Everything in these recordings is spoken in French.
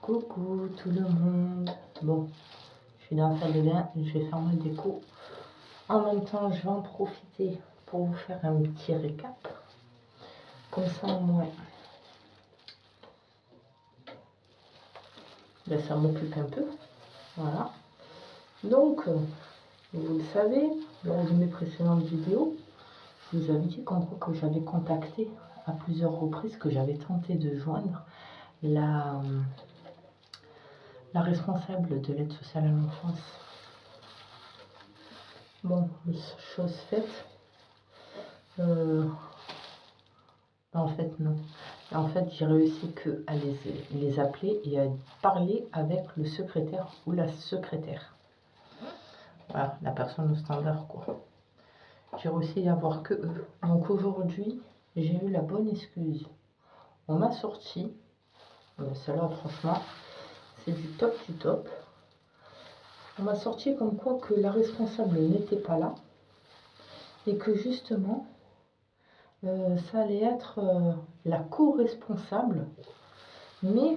Coucou tout le monde. Bon, je suis dans la salle de bain, je vais faire ma déco. En même temps, je vais en profiter pour vous faire un petit récap. Comme ça, au moins, ben, ça m'occupe un peu. Voilà. Donc, vous le savez, lors de mes précédentes vidéos, je vous avais dit que j'avais contacté à plusieurs reprises, que j'avais tenté de joindre la responsable de l'aide sociale à l'enfance. Bon, chose faite. En fait, non. En fait, j'ai réussi à les appeler et à parler avec le secrétaire ou la secrétaire. Voilà, la personne au standard, quoi. J'ai réussi à avoir que eux. Donc aujourd'hui, j'ai eu la bonne excuse. On m'a sorti, celle-là, franchement, c'est du top du top. On m'a sorti comme quoi que la responsable n'était pas là et que justement, ça allait être la co-responsable, mais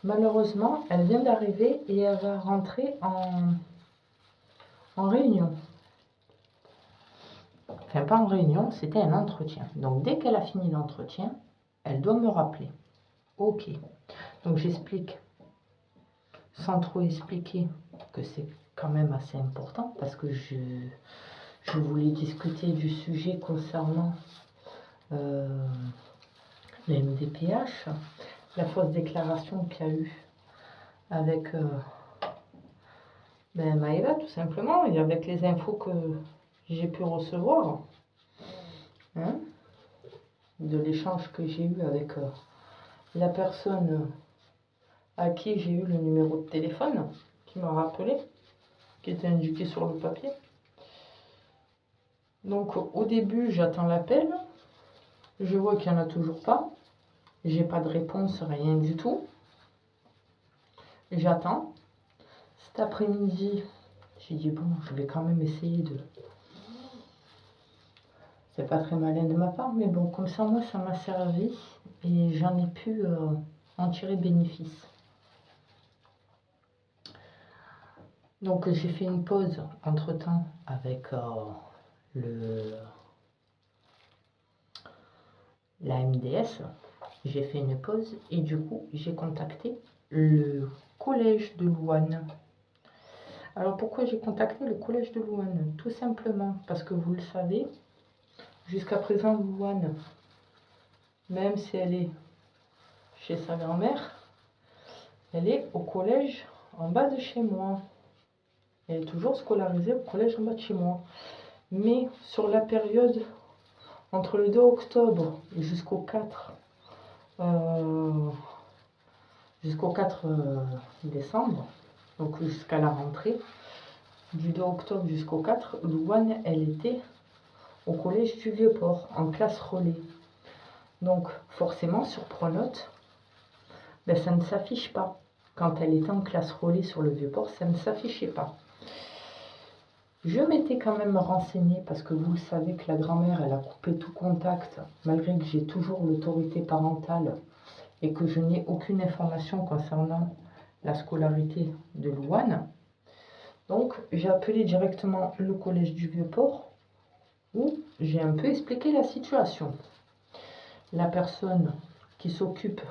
malheureusement, elle vient d'arriver et elle va rentrer en réunion. Enfin, pas en réunion, c'était un entretien. Donc, dès qu'elle a fini l'entretien, elle doit me rappeler. Ok. Donc, j'explique, sans trop expliquer, que c'est quand même assez important parce que je voulais discuter du sujet concernant les MDPH, la fausse déclaration qu'il y a eu avec Maëva, tout simplement, et avec les infos que j'ai pu recevoir, hein, de l'échange que j'ai eu avec la personne à qui j'ai eu le numéro de téléphone, qui m'a rappelé, qui était indiqué sur le papier. Donc au début, j'attends l'appel, je vois qu'il n'y en a toujours pas, j'ai pas de réponse, rien du tout. J'attends. Cet après-midi, j'ai dit bon, je vais quand même essayer de... C'est pas très malin de ma part, mais bon, comme ça, moi, ça m'a servi et j'en ai pu en tirer bénéfice. Donc, j'ai fait une pause entre-temps avec la MDS. J'ai fait une pause et du coup, j'ai contacté le collège de Louane. Alors, pourquoi j'ai contacté le collège de Louane? Tout simplement parce que vous le savez, jusqu'à présent, Louane, même si elle est chez sa grand-mère, elle est au collège en bas de chez moi. Elle est toujours scolarisée au collège en bas de chez moi. Mais sur la période entre le 2 octobre jusqu'au 4 décembre, donc jusqu'à la rentrée, du 2 octobre jusqu'au 4, Louane, elle était au collège du Vieux-Port, en classe relais. Donc forcément, sur Pronote, ben, ça ne s'affiche pas. Quand elle était en classe relais sur le Vieux-Port, ça ne s'affichait pas. Je m'étais quand même renseignée, parce que vous le savez que la grand-mère, elle a coupé tout contact, malgré que j'ai toujours l'autorité parentale et que je n'ai aucune information concernant la scolarité de Louane. Donc, j'ai appelé directement le collège du Vieux-Port, où j'ai un peu expliqué la situation. La personne qui s'occupe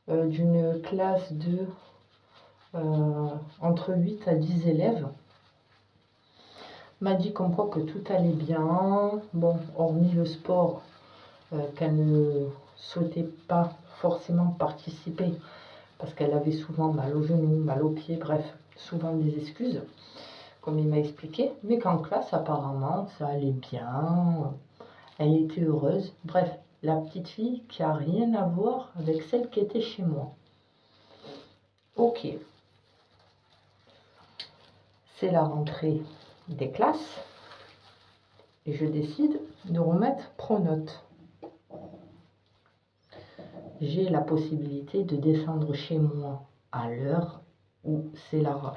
d'une classe de entre 8 à 10 élèves m'a dit comme quoi que tout allait bien, bon, hormis le sport, qu'elle ne souhaitait pas forcément participer parce qu'elle avait souvent mal aux genoux, mal aux pieds, bref, souvent des excuses, comme il m'a expliqué, mais qu'en classe, apparemment, ça allait bien, elle était heureuse, bref, la petite fille qui a rien à voir avec celle qui était chez moi. Ok. C'est la rentrée des classes et je décide de remettre Pronote. J'ai la possibilité de descendre chez moi à l'heure où c'est la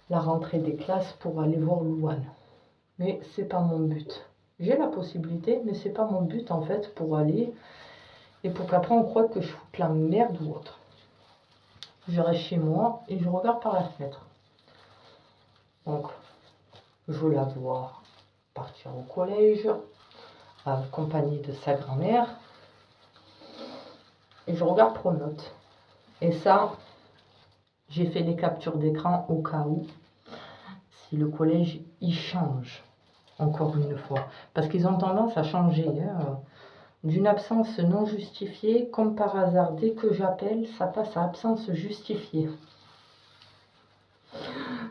rentrée des classes pour aller voir Louane. Mais c'est pas mon but. J'ai la possibilité, mais c'est pas mon but en fait pour aller et pour qu'après on croie que je fous la merde ou autre. je reste chez moi et je regarde par la fenêtre. Donc, je la vois partir au collège, accompagnée de sa grand-mère. Et je regarde Pronote. Et ça, j'ai fait les captures d'écran au cas où, si le collège, il change, encore une fois. Parce qu'ils ont tendance à changer, hein. D'une absence non justifiée, comme par hasard, dès que j'appelle, ça passe à absence justifiée.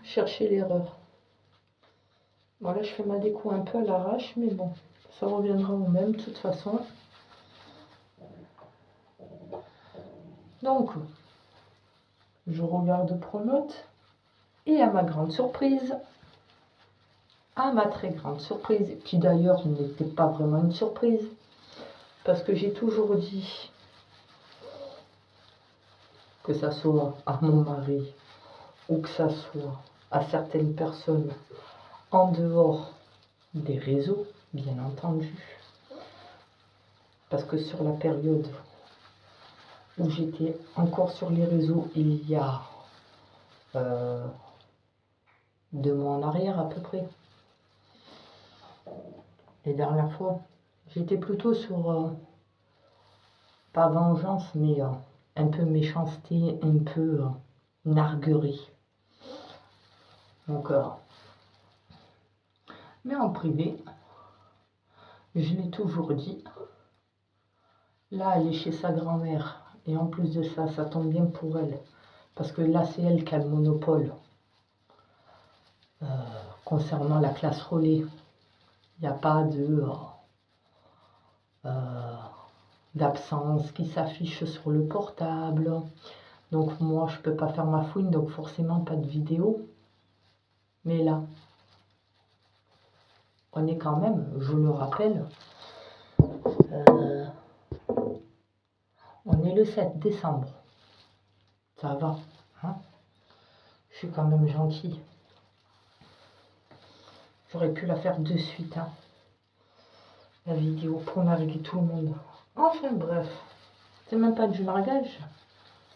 Cherchez l'erreur. Voilà, je fais ma déco un peu à l'arrache, mais bon, ça reviendra au même, de toute façon. Donc, je regarde Pronote, et à ma grande surprise, à ma très grande surprise, qui d'ailleurs n'était pas vraiment une surprise, parce que j'ai toujours dit, que ça soit à mon mari, ou que ça soit à certaines personnes en dehors des réseaux, bien entendu, parce que sur la période où j'étais encore sur les réseaux, il y a 2 mois en arrière à peu près, les dernières fois, j'étais plutôt sur, pas vengeance, mais un peu méchanceté, un peu narguerie. Donc, mais en privé, je l'ai toujours dit, là elle est chez sa grand-mère, et en plus de ça, ça tombe bien pour elle, parce que là c'est elle qui a le monopole. Concernant la classe relais, il n'y a pas d'absence qui s'affiche sur le portable. Donc moi, je peux pas faire ma fouine, donc forcément pas de vidéo. Mais là, on est quand même, je le rappelle, on est le 7 décembre. Ça va, hein? Je suis quand même gentille. J'aurais pu la faire de suite, hein, la vidéo, pour narguer tout le monde. Enfin bref, c'est même pas du nargage,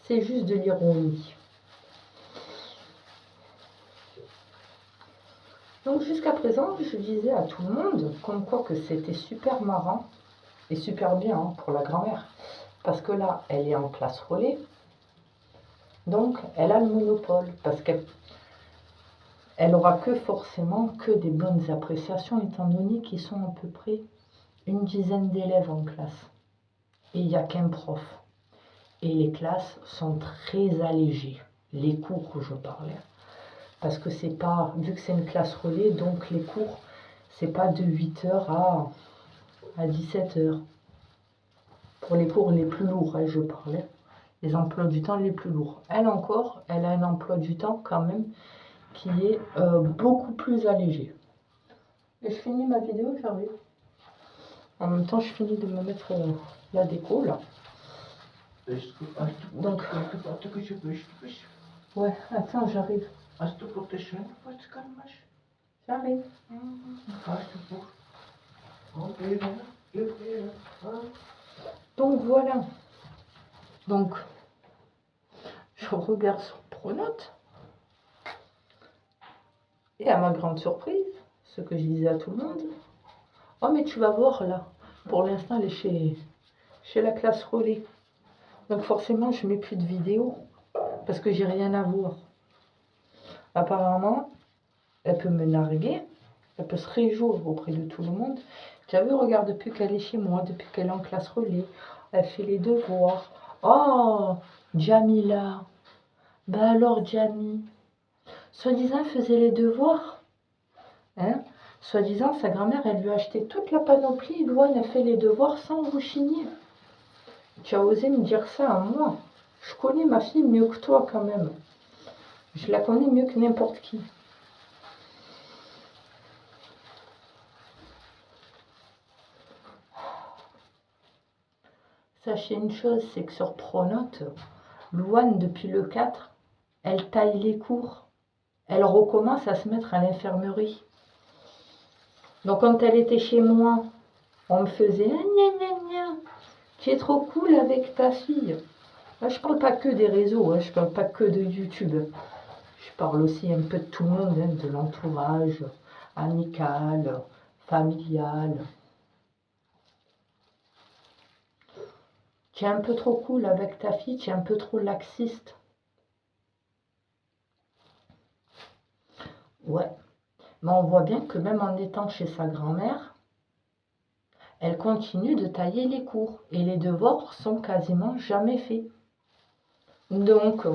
c'est juste de l'ironie. Donc jusqu'à présent, je disais à tout le monde comme quoi que c'était super marrant et super bien, hein, pour la grand-mère. Parce que là, elle est en classe relais, donc elle a le monopole, parce qu'elle aura forcément que des bonnes appréciations, étant donné qu'ils sont à peu près une dizaine d'élèves en classe. Et il n'y a qu'un prof. Et les classes sont très allégées. Les cours, je parlais. Parce que c'est pas, vu que c'est une classe relais, donc les cours, c'est pas de 8h à 17h. Pour les cours les plus lourds, hein, je parlais. Les emplois du temps les plus lourds. Elle encore, elle a un emploi du temps quand même qui est beaucoup plus allégé. Et je finis ma vidéo, j'arrive. En même temps, je finis de me mettre la déco là. Donc, ouais, attends, j'arrive. J'arrive. Donc voilà. Donc, je regarde sur Pronote. Et à ma grande surprise, ce que je disais à tout le monde, oh mais tu vas voir là, pour l'instant elle est chez la classe relais. Donc forcément je mets plus de vidéos, parce que j'ai rien à voir. Apparemment, elle peut me narguer, elle peut se réjouir auprès de tout le monde. Tu as vu, regarde, depuis qu'elle est chez moi, depuis qu'elle est en classe relais, elle fait les devoirs. Oh, Jamila. Ben alors, Jamie, soi-disant, elle faisait les devoirs. Hein? Soi-disant, sa grand-mère, elle lui a acheté toute la panoplie. Louane a fait les devoirs sans rechigner. Tu as osé me dire ça à moi. Je connais ma fille mieux que toi quand même. Je la connais mieux que n'importe qui. Sachez une chose, c'est que sur Pronote, Louane, depuis le 4, elle taille les cours. Elle recommence à se mettre à l'infirmerie. Donc quand elle était chez moi, on me faisait « Gna gna gna, tu es trop cool avec ta fille ». Là, je parle pas que des réseaux, hein, je parle pas que de YouTube. Je parle aussi un peu de tout le monde, hein, de l'entourage amical, familial. Tu es un peu trop cool avec ta fille, tu es un peu trop laxiste. Ouais, mais on voit bien que même en étant chez sa grand-mère, elle continue de tailler les cours et les devoirs sont quasiment jamais faits. Donc,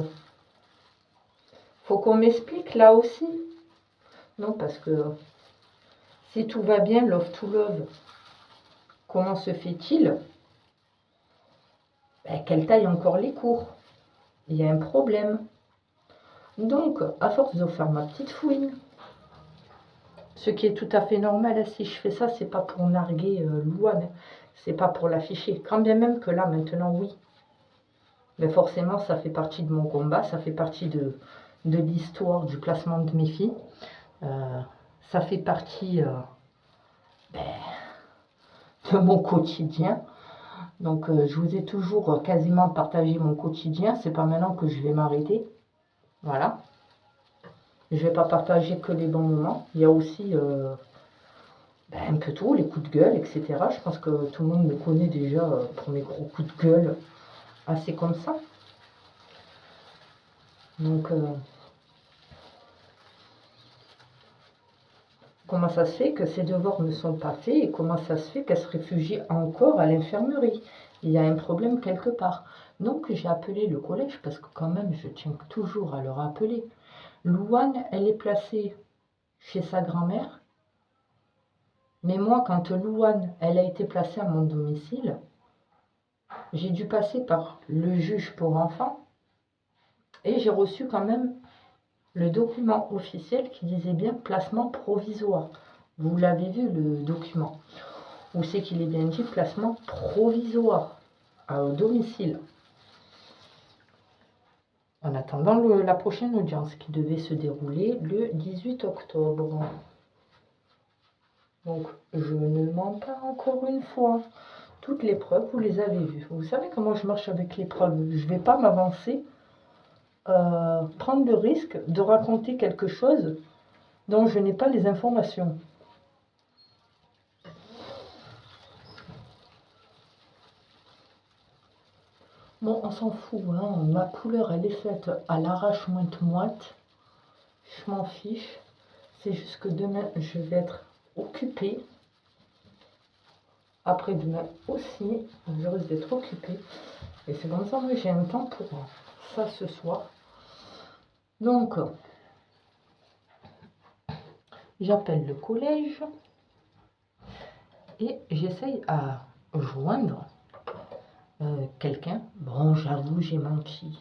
faut qu'on m'explique là aussi. Non, parce que si tout va bien, love to love, comment se fait-il qu'elle taille encore les cours? Il y a un problème. Donc, à force de faire ma petite fouine, ce qui est tout à fait normal, si je fais ça, c'est pas pour narguer Louane, c'est pas pour l'afficher. Quand bien même que là, maintenant, oui. Mais forcément, ça fait partie de mon combat, ça fait partie de l'histoire du placement de mes filles. Ça fait partie de mon quotidien. Donc, je vous ai toujours quasiment partagé mon quotidien. C'est pas maintenant que je vais m'arrêter. Voilà. Je vais pas partager que les bons moments. Il y a aussi un peu tout, les coups de gueule, etc. Je pense que tout le monde me connaît déjà pour mes gros coups de gueule. Assez comme ça. Donc, comment ça se fait que ces devoirs ne sont pas faits et comment ça se fait qu'elle se réfugie encore à l'infirmerie? Il y a un problème quelque part. Donc, j'ai appelé le collège parce que quand même, je tiens toujours à le rappeler. Louane, elle est placée chez sa grand-mère. Mais moi, quand Louane, elle a été placée à mon domicile, j'ai dû passer par le juge pour enfants et j'ai reçu quand même le document officiel qui disait bien placement provisoire. Vous l'avez vu, le document, où c'est qu'il est bien dit placement provisoire au domicile. En attendant la prochaine audience qui devait se dérouler le 18 octobre. Donc, je ne mens pas encore une fois. Toutes les preuves, vous les avez vues. Vous savez comment je marche avec les preuves. Je ne vais pas m'avancer, prendre le risque de raconter quelque chose dont je n'ai pas les informations. Bon, on s'en fout, hein. Ma couleur, elle est faite à l'arrache moite-moite. Je m'en fiche. C'est juste que demain, je vais être occupée. Après-demain aussi, je risque d'être occupée. Et c'est comme ça, moi, j'ai un temps pour ça ce soir. Donc, j'appelle le collège et j'essaye à joindre quelqu'un. Bon, j'avoue, j'ai menti.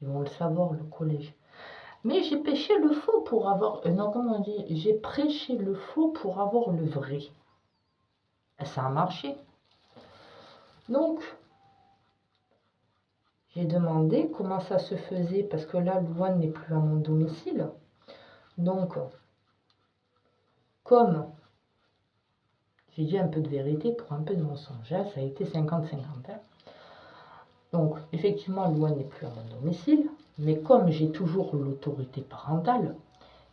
Ils vont le savoir, le collège. Mais j'ai péché le faux pour avoir... non, comment on dit? J'ai prêché le faux pour avoir le vrai. Et ça a marché. Donc, j'ai demandé comment ça se faisait, parce que là, Louane n'est plus à mon domicile. Donc, comme j'ai dit un peu de vérité pour un peu de mensonge, ça a été 50-50. Hein. Donc, effectivement, Louane n'est plus à mon domicile, mais comme j'ai toujours l'autorité parentale,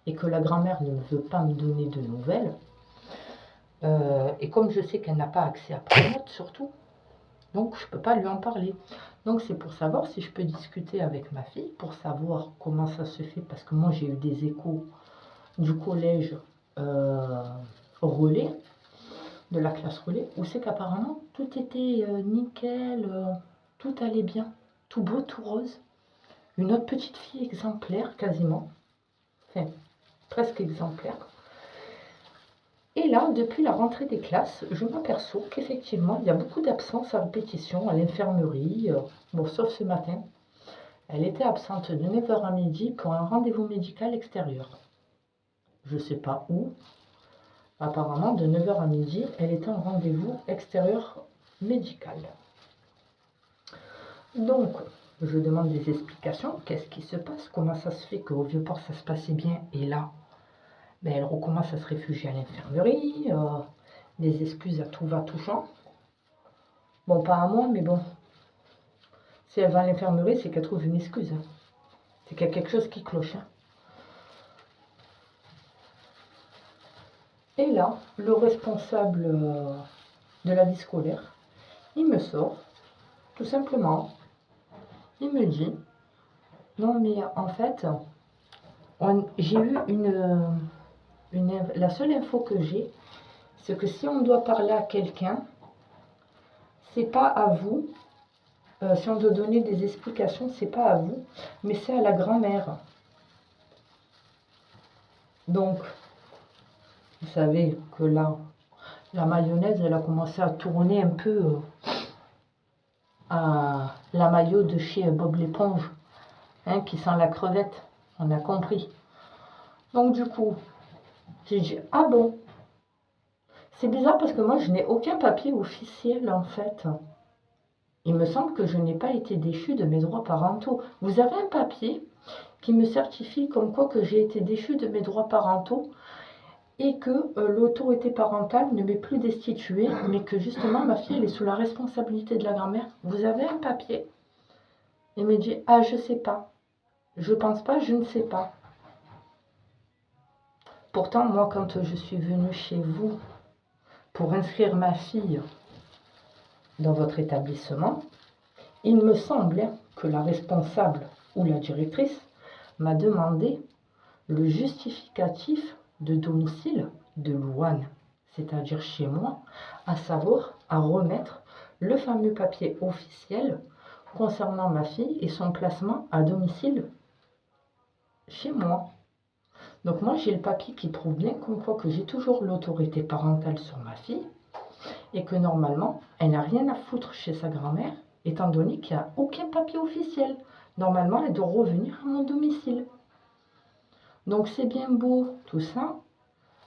et que la grand-mère ne veut pas me donner de nouvelles, et comme je sais qu'elle n'a pas accès à Promote surtout, donc je ne peux pas lui en parler. Donc c'est pour savoir si je peux discuter avec ma fille, pour savoir comment ça se fait, parce que moi j'ai eu des échos du collège relais, de la classe relais, où c'est qu'apparemment tout était nickel, tout allait bien, tout beau, tout rose. Une autre petite fille exemplaire, quasiment, enfin presque exemplaire. Et là, depuis la rentrée des classes, je m'aperçois qu'effectivement, il y a beaucoup d'absences à répétition à l'infirmerie. Bon, sauf ce matin. Elle était absente de 9 h à midi pour un rendez-vous médical extérieur. Je ne sais pas où. Apparemment, de 9 h à midi, elle était en rendez-vous extérieur médical. Donc, je demande des explications. Qu'est-ce qui se passe? Comment ça se fait qu'au Vieux-Port, ça se passait bien et là, elle recommence à se réfugier à l'infirmerie, des excuses à tout va touchant. Bon, pas à moi, mais bon, Si elle va à l'infirmerie, c'est qu'elle trouve une excuse. Hein. C'est qu'il y a quelque chose qui cloche. Hein. Et là, le responsable de la vie scolaire, il me sort, tout simplement, il me dit, non mais en fait, j'ai eu la seule info que j'ai, c'est que si on doit parler à quelqu'un, c'est pas à vous, si on doit donner des explications, c'est pas à vous, mais c'est à la grand-mère. Donc, vous savez que là, la mayonnaise, elle a commencé à tourner un peu à la maillot de chez Bob l'éponge, hein, qui sent la crevette, on a compris. Donc du coup, j'ai dit, ah bon? C'est bizarre parce que moi, je n'ai aucun papier officiel en fait. Il me semble que je n'ai pas été déchue de mes droits parentaux. Vous avez un papier qui me certifie comme quoi que j'ai été déchue de mes droits parentaux et que l'autorité parentale ne m'est plus destituée, mais que justement ma fille elle est sous la responsabilité de la grand-mère. Vous avez un papier? Il me dit, ah je sais pas, je pense pas, je ne sais pas. Pourtant moi quand je suis venue chez vous pour inscrire ma fille dans votre établissement, il me semblait que la responsable ou la directrice m'a demandé le justificatif de domicile de Louane, c'est-à-dire chez moi, à savoir à remettre le fameux papier officiel concernant ma fille et son placement à domicile chez moi. Donc moi j'ai le papier qui prouve bien comme quoi que j'ai toujours l'autorité parentale sur ma fille et que normalement elle n'a rien à foutre chez sa grand-mère étant donné qu'il n'y a aucun papier officiel. Normalement elle doit revenir à mon domicile. Donc c'est bien beau tout ça,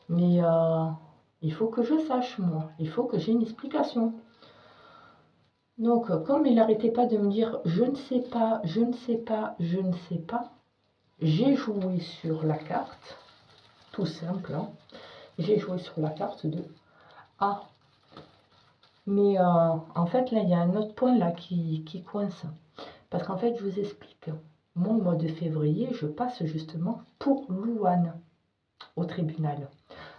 mais il faut que je sache moi, il faut que j'ai une explication. Donc comme il n'arrêtait pas de me dire je ne sais pas, je ne sais pas, je ne sais pas, j'ai joué sur la carte, tout simple, hein. J'ai joué sur la carte de ah, mais en fait là il y a un autre point là qui coince, parce qu'en fait je vous explique, moi au mois de février je passe justement pour Louane au tribunal.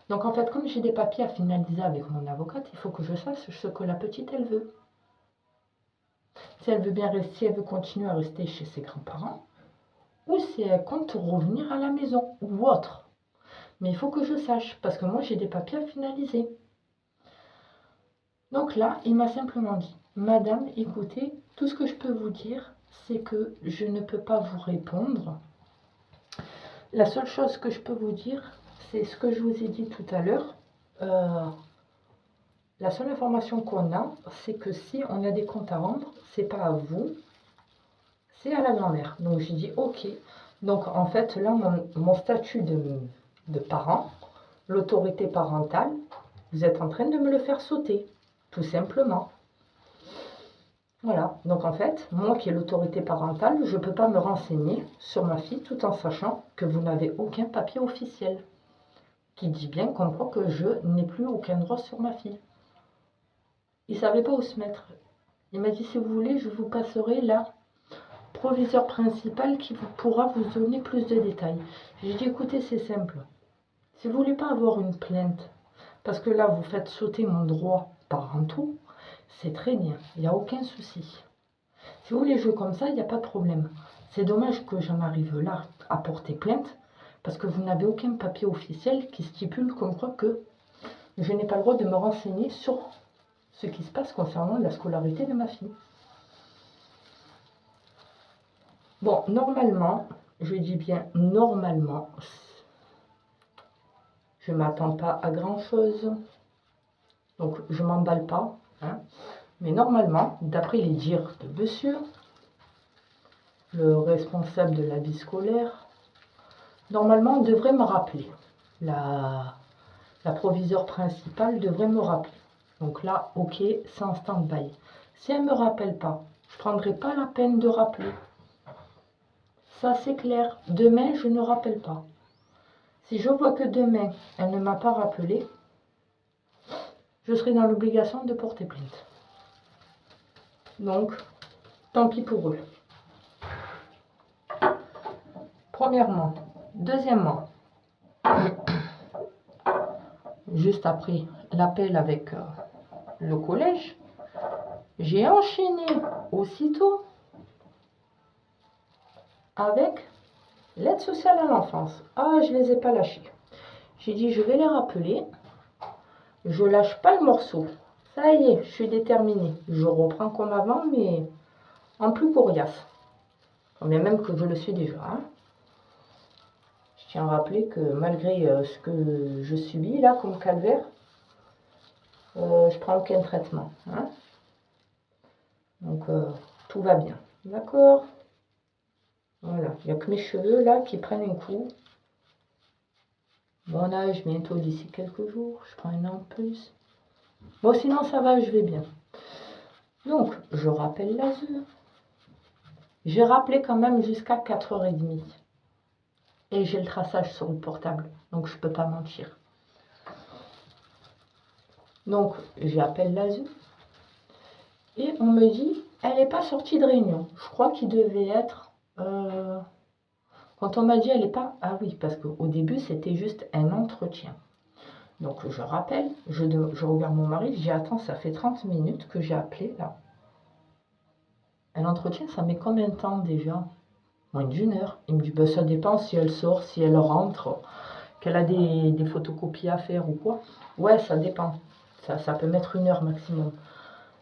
Donc en fait comme j'ai des papiers à finaliser avec mon avocate, il faut que je sache ce que la petite elle veut. Si elle veut bien rester, si elle veut continuer à rester chez ses grands-parents, ou si elle compte revenir à la maison, ou autre. Mais il faut que je sache, parce que moi j'ai des papiers à finaliser. Donc là, il m'a simplement dit, Madame, écoutez, tout ce que je peux vous dire, c'est que je ne peux pas vous répondre. La seule chose que je peux vous dire, c'est ce que je vous ai dit tout à l'heure. La seule information qu'on a, c'est que si on a des comptes à rendre, c'est pas à vous, c'est à la grand-mère. Donc j'ai dit ok. Donc en fait là mon statut de parent, l'autorité parentale, vous êtes en train de me le faire sauter, tout simplement. Voilà, donc en fait, moi qui ai l'autorité parentale, je ne peux pas me renseigner sur ma fille tout en sachant que vous n'avez aucun papier officiel qui dit bien comme quoi que je n'ai plus aucun droit sur ma fille. Il ne savait pas où se mettre. Il m'a dit si vous voulez, je vous passerai la proviseur principal qui pourra vous donner plus de détails. J'ai dit écoutez, c'est simple. Si vous voulez pas avoir une plainte, parce que là vous faites sauter mon droit parental, c'est très bien, il n'y a aucun souci. Si vous voulez jouer comme ça, il n'y a pas de problème. C'est dommage que j'en arrive là à porter plainte, parce que vous n'avez aucun papier officiel qui stipule comme quoi que je n'ai pas le droit de me renseigner sur ce qui se passe concernant la scolarité de ma fille. Bon, normalement, je dis bien normalement, je ne m'attends pas à grand chose, donc je ne m'emballe pas, hein. Mais normalement, d'après les dires de monsieur, le responsable de la vie scolaire, normalement on devrait me rappeler, la proviseure principale devrait me rappeler. Donc là, ok, c'est en stand-by. Si elle ne me rappelle pas, je ne prendrai pas la peine de rappeler. Ça, c'est clair. Demain, je ne rappelle pas. Si je vois que demain, elle ne m'a pas rappelé, je serai dans l'obligation de porter plainte. Donc, tant pis pour eux. Premièrement. Deuxièmement, juste après l'appel avec le collège, j'ai enchaîné aussitôt avec l'aide sociale à l'enfance. Ah, je les ai pas lâchés. J'ai dit, je vais les rappeler. Je lâche pas le morceau. Ça y est, je suis déterminée. Je reprends comme avant, mais en plus coriace. Mais même que je le suis déjà. Hein. Je tiens à rappeler que malgré ce que je subis là comme calvaire, je prends aucun traitement. Hein. Donc tout va bien. D'accord? Voilà. Il n'y a que mes cheveux là qui prennent un coup. Mon âge bientôt d'ici quelques jours. Je prends un an de plus. Bon, sinon ça va, je vais bien. Donc, je rappelle l'ASE. J'ai rappelé quand même jusqu'à 4h30. Et j'ai le traçage sur le portable. Donc, je ne peux pas mentir. Donc, j'appelle l'ASE. Et on me dit, elle n'est pas sortie de réunion. Je crois qu'il devait être... quand on m'a dit, elle n'est pas... Ah oui, parce qu'au début, c'était juste un entretien. Donc, je rappelle, je regarde mon mari, je dis, attends, ça fait 30 minutes que j'ai appelé, là. Un entretien, ça met combien de temps déjà? Moins d'une heure. Il me dit, ben, ça dépend si elle sort, si elle rentre, qu'elle a des photocopies à faire ou quoi. Ouais, ça dépend. Ça peut mettre 1 heure maximum.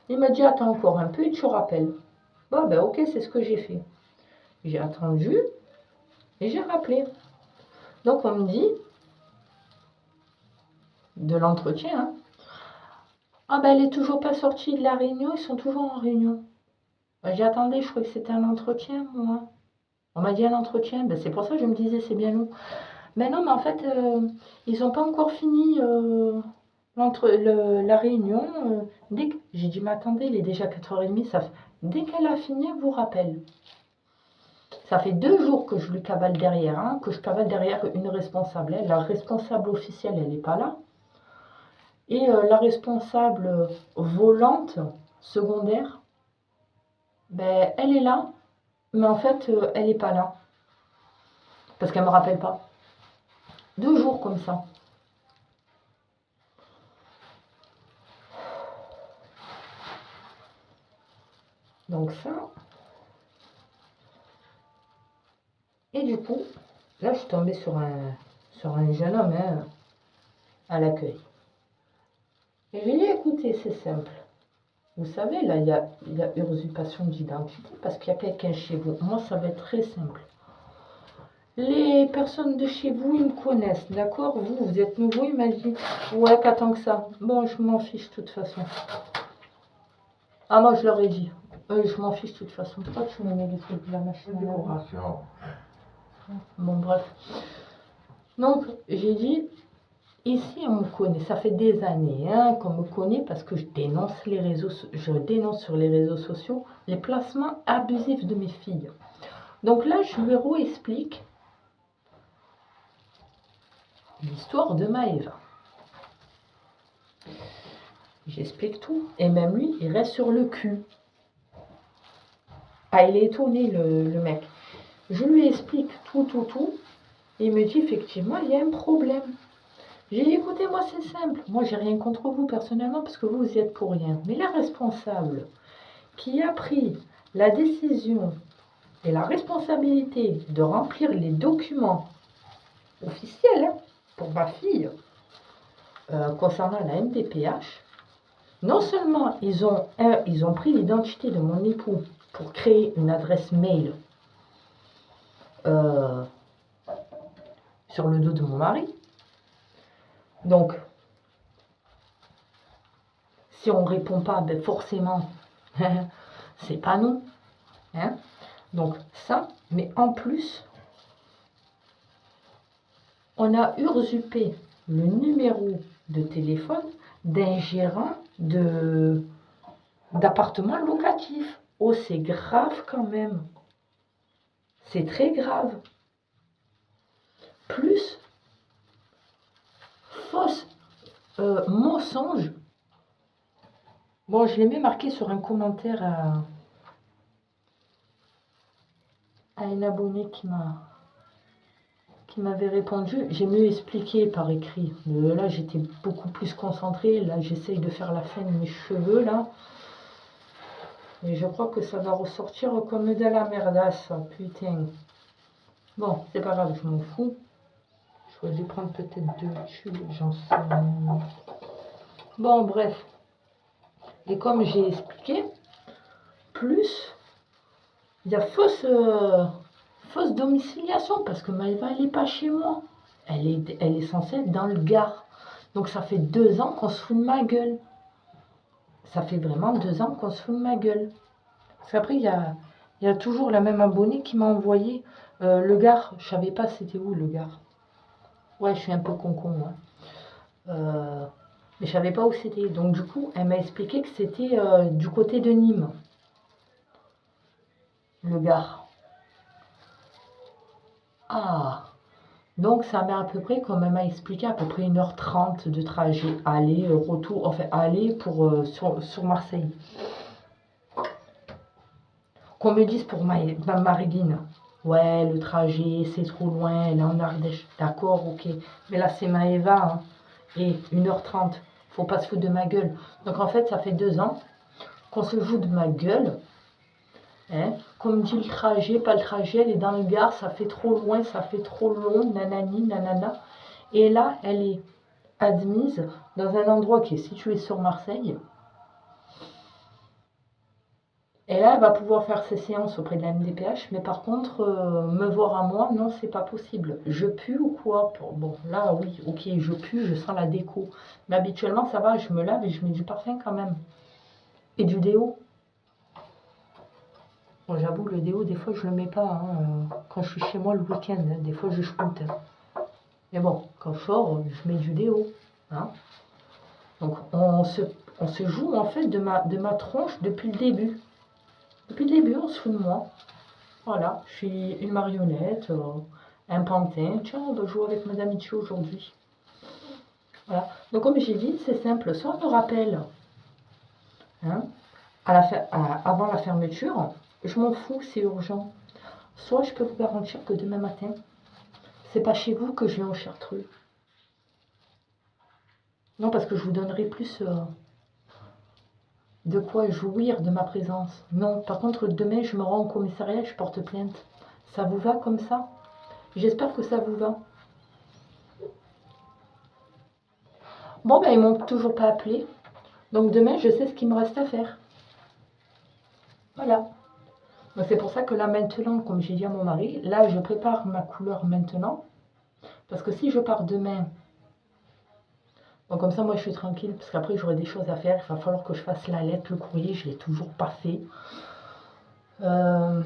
Il m'a dit, attends encore un peu et tu rappelles. Bon, ben ok, c'est ce que j'ai fait. J'ai attendu et j'ai rappelé. Donc, on me dit, de l'entretien, hein, ah ben, elle est toujours pas sortie de la réunion, ils sont toujours en réunion. J'ai attendu, je croyais que c'était un entretien, moi. On m'a dit un entretien, ben, c'est pour ça que je me disais, c'est bien long. Mais non, mais en fait, ils n'ont pas encore fini la réunion. J'ai dit, mais attendez, il est déjà 4h30. Dès qu'elle a fini, elle vous rappelle. Ça fait 2 jours que je lui cavale derrière, hein, que je cavale derrière une responsable. Hein. La responsable officielle, elle n'est pas là. Et la responsable volante secondaire, ben, elle est là. Mais en fait, elle n'est pas là. Parce qu'elle ne me rappelle pas. 2 jours comme ça. Donc ça. Et du coup, là, je suis tombée sur un jeune homme hein, à l'accueil. Et je lui ai dit, écoutez, c'est simple. Vous savez, là, il y a usurpation d'identité parce qu'il y a quelqu'un chez vous. Moi, ça va être très simple. Les personnes de chez vous, ils me connaissent, d'accord? Vous êtes nouveau, il m'a dit, ouais, pas tant que ça. Bon, je m'en fiche de toute façon. Ah, moi, je leur ai dit, je m'en fiche de toute façon. Pourquoi tu me mets les trucs de la machine à laver? Bon, bref. Donc, j'ai dit, ici, on me connaît. Ça fait des années hein, qu'on me connaît parce que je dénonce sur les réseaux sociaux les placements abusifs de mes filles. Donc là, je lui réexplique l'histoire de Maëva. J'explique tout. Et même lui, il reste sur le cul. Ah, il est étonné, le mec. Je lui explique tout. Et il me dit, effectivement, il y a un problème. J'ai dit, écoutez, moi, c'est simple. Moi, j'ai rien contre vous, personnellement, parce que vous y êtes pour rien. Mais la responsable qui a pris la décision et la responsabilité de remplir les documents officiels hein, pour ma fille concernant la MDPH, non seulement ils ont pris l'identité de mon époux pour créer une adresse mail sur le dos de mon mari. Donc, si on ne répond pas, ben forcément, c'est pas nous. Hein? Donc, ça, mais en plus, on a usurpé le numéro de téléphone d'un gérant d'appartement locatif. Oh, c'est grave quand même. C'est très grave. Plus, fausse mensonge. Bon, je l'ai mis marqué sur un commentaire à une abonnée qui m'avait répondu. J'ai mieux expliqué par écrit. Là, j'étais beaucoup plus concentrée. Là, j'essaye de faire la fin de mes cheveux, là. Et je crois que ça va ressortir comme de la merdasse, putain. Bon, c'est pas grave, je m'en fous. Je vais dû prendre peut-être 2 tubes, j'en sais rien. Bon, bref. Et comme j'ai expliqué, plus, il y a fausse domiciliation, parce que Maëva, elle n'est pas chez moi. Elle est censée être dans le Gard. Donc ça fait 2 ans qu'on se fout de ma gueule. Ça fait vraiment 2 ans qu'on se fout de ma gueule. Parce qu'après, il y a toujours la même abonnée qui m'a envoyé le Gard. Je savais pas c'était où le Gard. Ouais, je suis un peu con-con. Hein. Mais je savais pas où c'était. Donc du coup, elle m'a expliqué que c'était du côté de Nîmes. Le Gard. Ah, donc ça met à peu près, comme elle m'a expliqué, à peu près 1h30 de trajet. Aller, retour, enfin aller pour, sur Marseille. Qu'on me dise pour Marilyn, ouais, le trajet, c'est trop loin, elle est en Ardèche. D'accord, ok. Mais là, c'est Maëva, hein. Et 1h30, faut pas se foutre de ma gueule. Donc en fait, ça fait 2 ans qu'on se joue de ma gueule. Hein, comme dit le trajet, pas le trajet, elle est dans le Gard, ça fait trop loin, ça fait trop long, nanani, nanana. Et là, elle est admise dans un endroit qui est situé sur Marseille. Et là, elle va pouvoir faire ses séances auprès de la MDPH, mais par contre, me voir à moi, non, c'est pas possible. Je pue ou quoi? Bon, là, oui, ok, je pue, je sens la déco. Mais habituellement, ça va, je me lave et je mets du parfum quand même. Et du déo. Bon, j'avoue, le déo, des fois, je le mets pas. Hein, quand je suis chez moi le week-end, hein, des fois, je chouette. Mais bon, quand je sors, je mets du déo. Hein. Donc, on se joue, en fait, de ma tronche depuis le début. Depuis le début, on se fout de moi. Voilà, je suis une marionnette, un pantin. Tiens, on va jouer avec Madame Michi aujourd'hui. Voilà. Donc, comme j'ai dit, c'est simple. Soit on me rappelle, hein, avant la fermeture, je m'en fous, c'est urgent. Soit je peux vous garantir que demain matin, c'est pas chez vous que je viens au Chartreux. Non, parce que je vous donnerai plus de quoi jouir de ma présence. Non, par contre, demain, je me rends au commissariat et je porte plainte. Ça vous va comme ça? J'espère que ça vous va. Bon, ben, ils m'ont toujours pas appelé. Donc demain, je sais ce qu'il me reste à faire. Voilà. C'est pour ça que là, maintenant, comme j'ai dit à mon mari, là, je prépare ma couleur maintenant. Parce que si je pars demain, bon, comme ça, moi, je suis tranquille. Parce qu'après, j'aurai des choses à faire. Il va falloir que je fasse la lettre, le courrier. Je ne l'ai toujours pas fait. Donc,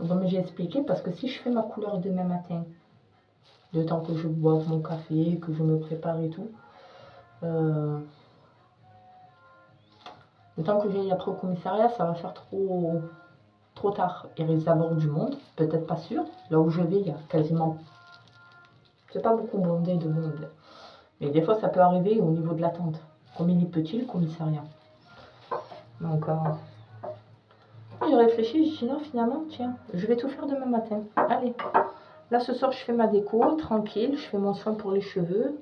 comme j'ai expliqué, parce que si je fais ma couleur demain matin, de temps que je boive mon café, que je me prépare et tout, le temps que j'aille après au commissariat, ça va faire trop tard. Il risque d'avoir du monde, peut-être pas sûr. Là où je vais, il y a quasiment... C'est pas beaucoup bondé de monde. Mais des fois, ça peut arriver au niveau de l'attente. Comme il est petit, le commissariat. Donc, j'ai réfléchi, j'ai dit non, finalement, tiens, je vais tout faire demain matin. Allez. Là, ce soir, je fais ma déco, tranquille. Je fais mon soin pour les cheveux.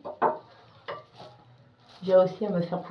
J'ai réussi à me faire pousser